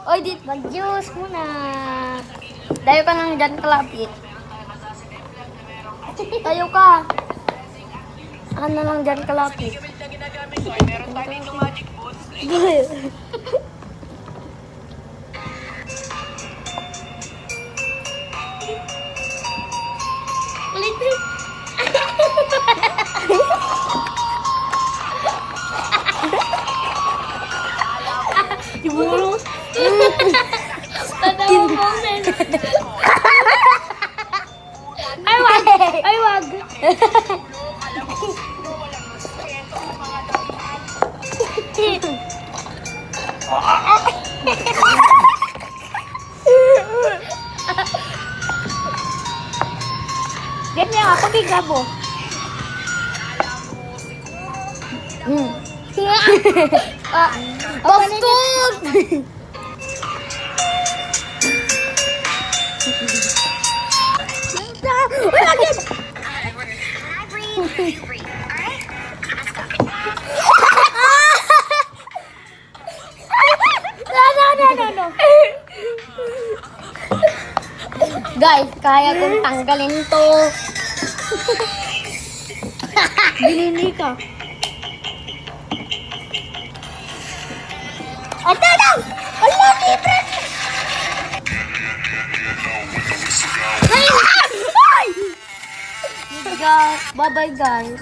Oy, mag-juice muna. Tayo ka nang dyan kalapit. Tayo ka. Ano lang dyan kalapit. Meron tayo dito magic boots. Ulit. Siguro. Tatawa mo, men. Ay, wag. Ay, wag. Ganyan ako, bigabo. Bastard! No. Guys, kaya kong tanggalin to. Binili ka. Ate lang! Wala, libre! Ay! Bye-bye, guys.